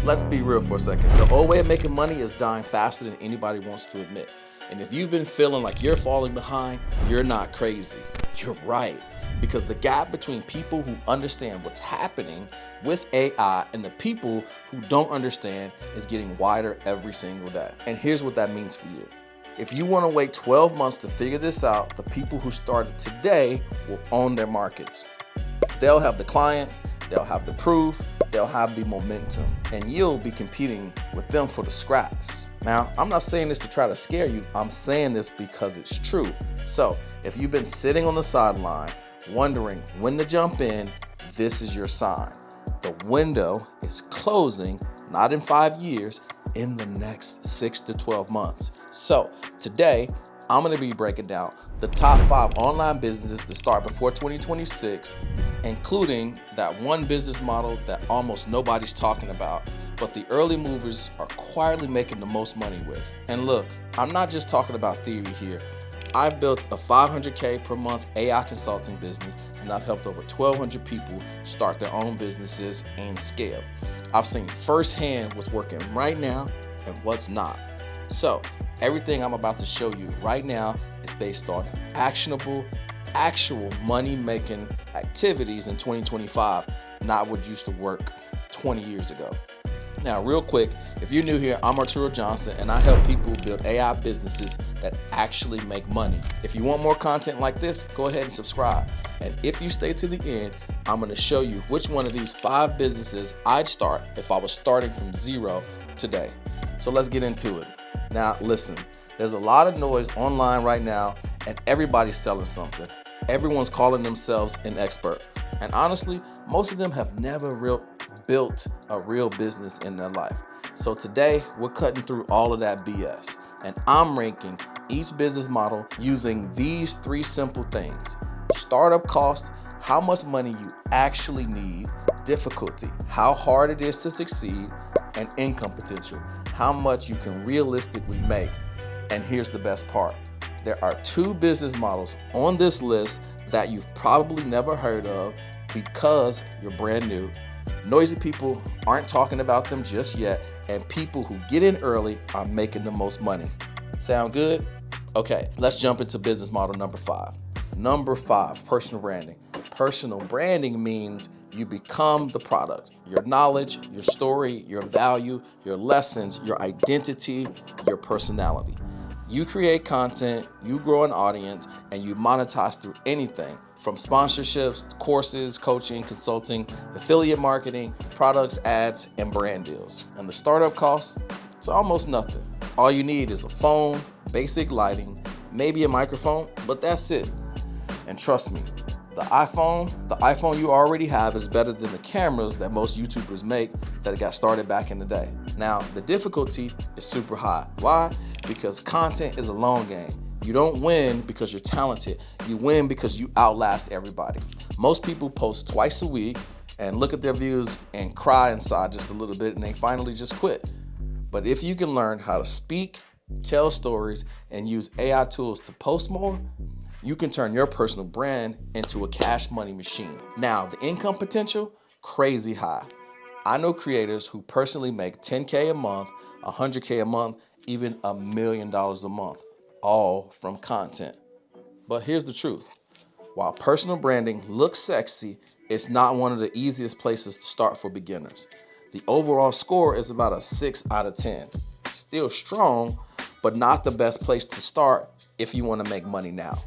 Let's be real for a second. The old way of making money is dying faster than anybody wants to admit. And if you've been feeling like you're falling behind, you're not crazy. You're right. Because the gap between people who understand what's happening with AI and the people who don't understand is getting wider every single day. And here's what that means for you. If you want to wait 12 months to figure this out, the people who started today will own their markets. They'll have the clients, they'll have the proof, they'll have the momentum, and you'll be competing with them for the scraps. Now, I'm not saying this to try to scare you, I'm saying this because it's true. So, if you've been sitting on the sideline, wondering when to jump in, this is your sign. The window is closing, not in 5 years, in the next 6 to 12 months. So, today, I'm going to be breaking down the top 5 online businesses to start before 2026, including that one business model that almost nobody's talking about, but the early movers are quietly making the most money with. And look, I'm not just talking about theory here. I've built a $500K per month AI consulting business, and I've helped over 1,200 people start their own businesses and scale. I've seen firsthand what's working right now and what's not. So, everything I'm about to show you right now is based on actionable, actual money-making activities in 2025, not what used to work 20 years ago. Now, real quick, if you're new here, I'm Arturo Johnson, and I help people build AI businesses that actually make money. If you want more content like this, go ahead and subscribe. And if you stay to the end, I'm going to show you which one of these 5 businesses I'd start if I was starting from zero today. So let's get into it. Now, listen, there's a lot of noise online right now, and everybody's selling something. Everyone's calling themselves an expert. And honestly, most of them have never built a real business in their life. So today, we're cutting through all of that BS. And I'm ranking each business model using these 3 simple things: startup cost, how much money you actually need; difficulty, how hard it is to succeed; and income potential, how much you can realistically make. And here's the best part. There are 2 business models on this list that you've probably never heard of because you're brand new. Noisy people aren't talking about them just yet, and people who get in early are making the most money. Sound good? Okay, let's jump into business model number 5. Number 5, personal branding. Personal branding means you become the product. Your knowledge, your story, your value, your lessons, your identity, your personality. You create content, you grow an audience, and you monetize through anything from sponsorships, courses, coaching, consulting, affiliate marketing, products, ads, and brand deals. And the startup cost, it's almost nothing. All you need is a phone, basic lighting, maybe a microphone, but that's it. And trust me, the iPhone you already have is better than the cameras that most YouTubers make that got started back in the day. Now, the difficulty is super high. Why? Because content is a long game. You don't win because you're talented. You win because you outlast everybody. Most people post twice a week and look at their views and cry inside just a little bit, and they finally just quit. But if you can learn how to speak, tell stories, and use AI tools to post more, you can turn your personal brand into a cash money machine. Now, the income potential, crazy high. I know creators who personally make $10K a month, $100K a month, even $1 million a month, all from content. But here's the truth. While personal branding looks sexy, it's not one of the easiest places to start for beginners. The overall score is about a 6 out of 10. Still strong, but not the best place to start if you want to make money now.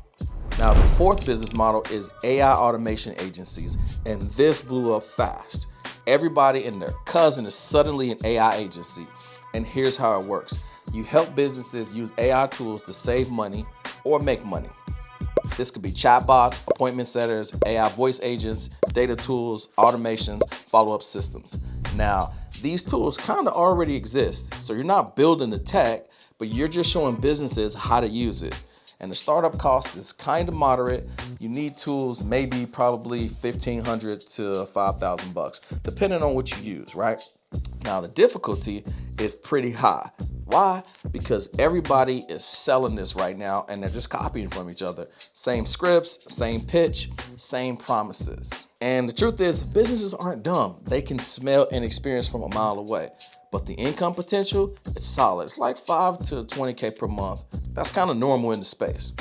Now, the 4th business model is AI automation agencies, and this blew up fast. Everybody and their cousin is suddenly an AI agency, and here's how it works. You help businesses use AI tools to save money or make money. This could be chatbots, appointment setters, AI voice agents, data tools, automations, follow-up systems. Now, these tools kind of already exist, so you're not building the tech, but you're just showing businesses how to use it. And the startup cost is kind of moderate. You need tools, maybe probably $1,500 to $5,000, depending on what you use, right? Now, the difficulty is pretty high. Why? Because everybody is selling this right now and they're just copying from each other. Same scripts, same pitch, same promises. And the truth is, businesses aren't dumb. They can smell and experience from a mile away. But the income potential is solid. It's like 5 to 20K per month. That's kind of normal in the space.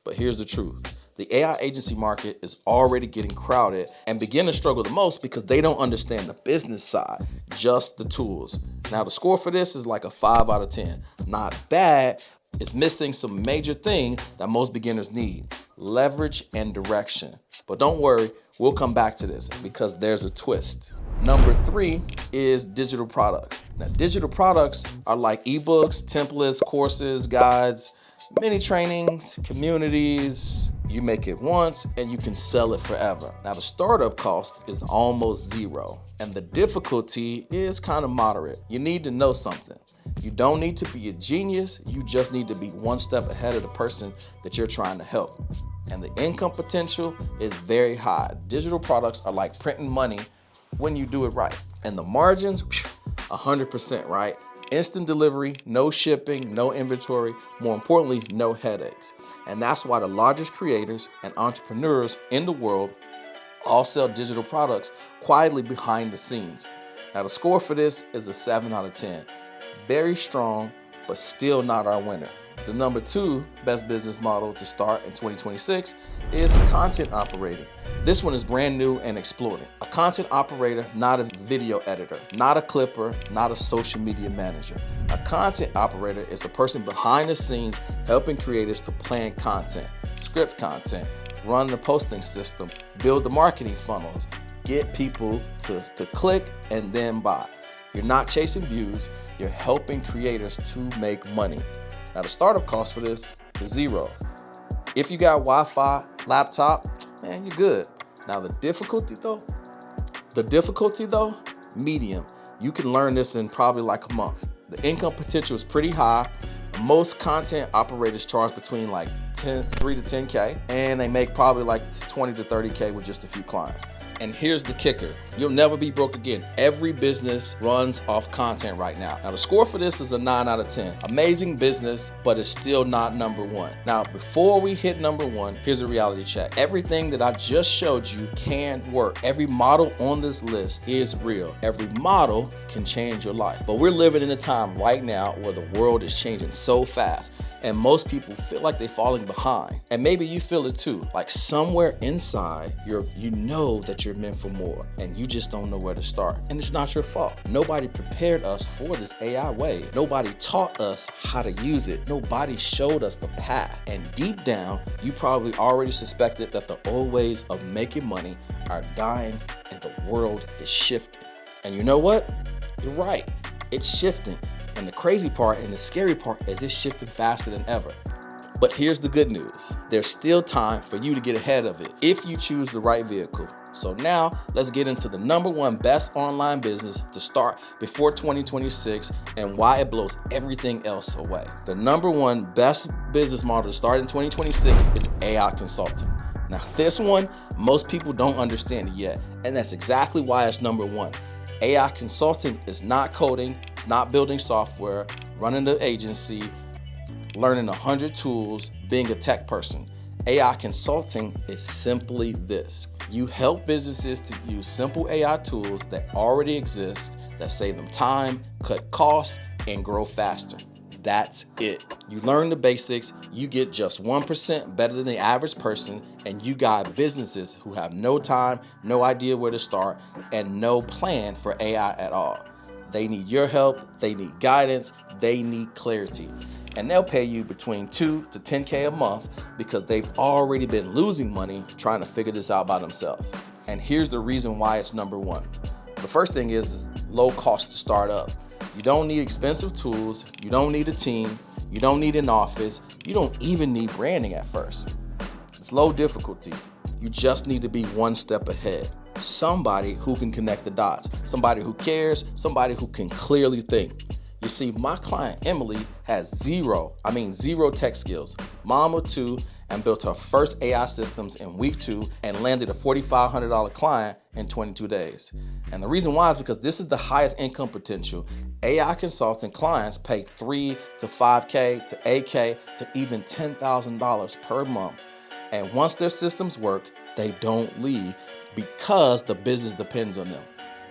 But here's the truth. The AI agency market is already getting crowded, and beginners struggle the most because they don't understand the business side, just the tools. Now, the score for this is like a 5 out of 10. Not bad. It's missing some major thing that most beginners need: leverage and direction. But don't worry, we'll come back to this because there's a twist. Number 3 is digital products. Now, digital products are like ebooks, templates, courses, guides, mini trainings, communities. You make it once and you can sell it forever. Now, the startup cost is almost zero, and the difficulty is kind of moderate. You need to know something. You don't need to be a genius. You just need to be one step ahead of the person that you're trying to help. And the income potential is very high. Digital products are like printing money when you do it right. And the margins, 100%, right? Instant delivery, no shipping, no inventory, more importantly, no headaches. And that's why the largest creators and entrepreneurs in the world all sell digital products quietly behind the scenes. Now, the score for this is a 7 out of 10. Very strong, but still not our winner. The number 2 best business model to start in 2026 is content operating. This one is brand new and exploding. A content operator, not a video editor, not a clipper, not a social media manager. A content operator is the person behind the scenes helping creators to plan content, script content, run the posting system, build the marketing funnels, get people to click and then buy. You're not chasing views, you're helping creators to make money. Now, the startup cost for this is zero. If you got Wi-Fi, laptop, man, you're good. Now, the difficulty though, medium. You can learn this in probably like a month. The income potential is pretty high. Most content operators charge between like 3 to 10K, and they make probably like 20 to 30K with just a few clients. And here's the kicker. You'll never be broke again. Every business runs off content right now. Now, the score for this is a 9 out of 10. Amazing business, but it's still not number 1. Now, before we hit number 1, here's a reality check. Everything that I just showed you can work. Every model on this list is real. Every model can change your life. But we're living in a time right now where the world is changing so fast, and most people feel like they're falling behind. And maybe you feel it too. Like somewhere inside, you know that you're meant for more, and you just don't know where to start. And it's not your fault. Nobody prepared us for this AI wave. Nobody taught us how to use it. Nobody showed us the path. And deep down, you probably already suspected that the old ways of making money are dying and the world is shifting. And you know what? You're right. It's shifting. And the crazy part and the scary part is it's shifting faster than ever. But here's the good news. There's still time for you to get ahead of it if you choose the right vehicle. So now let's get into the number 1 best online business to start before 2026 and why it blows everything else away. The number 1 best business model to start in 2026 is AI consulting. Now, this one, most people don't understand it yet, and that's exactly why it's number 1. AI consulting is not coding, it's not building software, running the agency, learning 100 tools, being a tech person. AI consulting is simply this. You help businesses to use simple AI tools that already exist, that save them time, cut costs, and grow faster. That's it. You learn the basics, you get just 1% better than the average person, and you got businesses who have no time, no idea where to start, and no plan for AI at all. They need your help, they need guidance, they need clarity. And they'll pay you between 2 to 10K a month because they've already been losing money trying to figure this out by themselves. And here's the reason why it's number 1. The first thing is low cost to start up. You don't need expensive tools, you don't need a team, you don't need an office, you don't even need branding at first. It's low difficulty. You just need to be one step ahead. Somebody who can connect the dots, somebody who cares, somebody who can clearly think. You see, my client Emily has zero tech skills, mom of two, and built her first AI systems in week 2 and landed a $4,500 client in 22 days. And the reason why is because this is the highest income potential. AI consulting clients pay $3 to $5K to $8K to even $10,000 per month. And once their systems work, they don't leave because the business depends on them.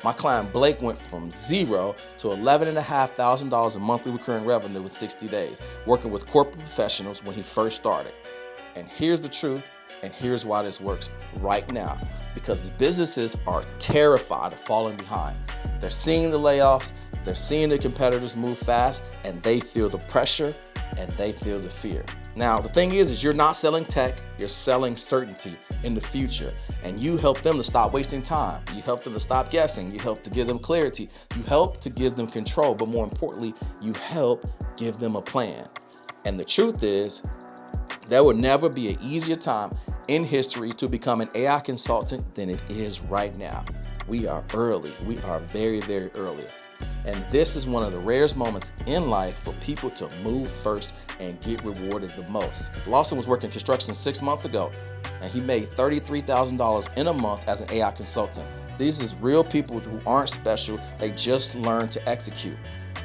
My client Blake went from $0 to $11,500 in monthly recurring revenue in 60 days, working with corporate professionals when he first started. And here's the truth, and here's why this works right now. Because businesses are terrified of falling behind. They're seeing the layoffs, they're seeing the competitors move fast, and they feel the pressure and they feel the fear. Now, the thing is you're not selling tech, you're selling certainty in the future. And you help them to stop wasting time. You help them to stop guessing. You help to give them clarity. You help to give them control. But more importantly, you help give them a plan. And the truth is, there will never be an easier time in history to become an AI consultant than it is right now. We are early. We are very, very early. And this is one of the rarest moments in life for people to move first and get rewarded the most. Lawson was working construction 6 months ago, and he made $33,000 in a month as an AI consultant. These is real people who aren't special. They just learn to execute.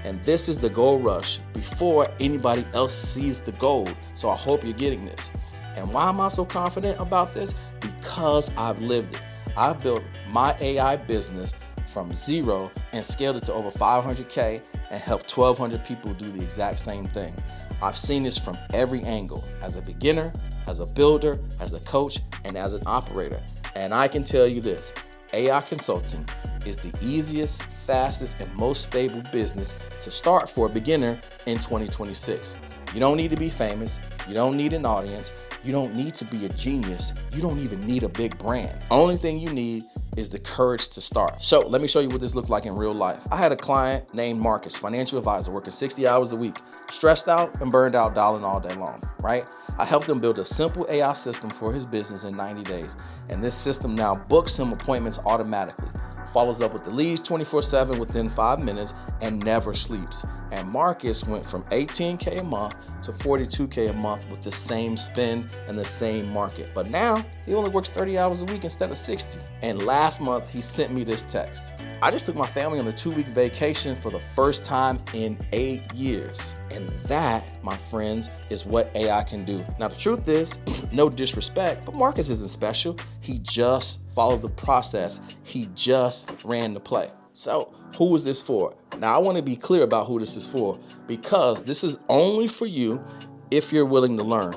And this is the gold rush before anybody else sees the gold. So I hope you're getting this. And why am I so confident about this? Because I've lived it. I've built my AI business from 0 and scaled it to over 500K and helped 1,200 people do the exact same thing. I've seen this from every angle, as a beginner, as a builder, as a coach, and as an operator. And I can tell you this, AI consulting is the easiest, fastest, and most stable business to start for a beginner in 2026. You don't need to be famous. You don't need an audience. You don't need to be a genius. You don't even need a big brand. Only thing you need is the courage to start. So let me show you what this looked like in real life. I had a client named Marcus, financial advisor, working 60 hours a week, stressed out and burned out, dialing all day long, right? I helped him build a simple AI system for his business in 90 days. And this system now books him appointments automatically, follows up with the leads 24/7 within 5 minutes, and never sleeps. And Marcus went from 18K a month to 42K a month with the same spend and the same market. But now he only works 30 hours a week instead of 60. And last month he sent me this text. I just took my family on a 2-week vacation for the first time in 8 years. And that, my friends, is what AI can do. Now the truth is, no disrespect, but Marcus isn't special. He just followed the process. He just ran the play. So who is this for? Now I want to be clear about who this is for, because this is only for you if you're willing to learn,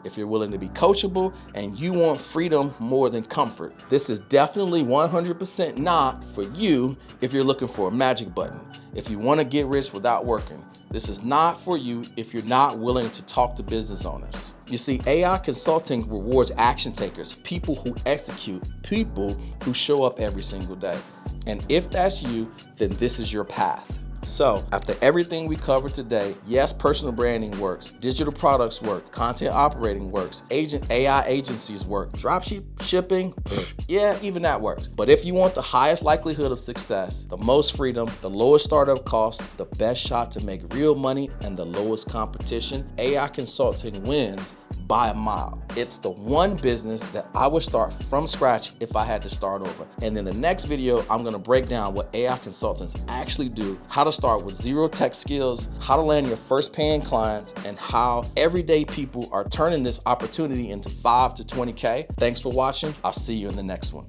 if you're willing to be coachable, and you want freedom more than comfort. This is definitely 100% not for you if you're looking for a magic button, if you want to get rich without working. This is not for you if you're not willing to talk to business owners. You see, AI consulting rewards action takers, people who execute, people who show up every single day. And if that's you, then this is your path. So after everything we covered today, yes, personal branding works, digital products work, content operating works, AI agencies work, drop shipping, yeah, even that works. But if you want the highest likelihood of success, the most freedom, the lowest startup cost, the best shot to make real money, and the lowest competition, AI consulting wins by a mile. It's the one business that I would start from scratch if I had to start over. And in the next video, I'm gonna break down what AI consultants actually do, how to start with 0 tech skills, how to land your first paying clients, and how everyday people are turning this opportunity into 5 to 20K. Thanks for watching. I'll see you in the next one.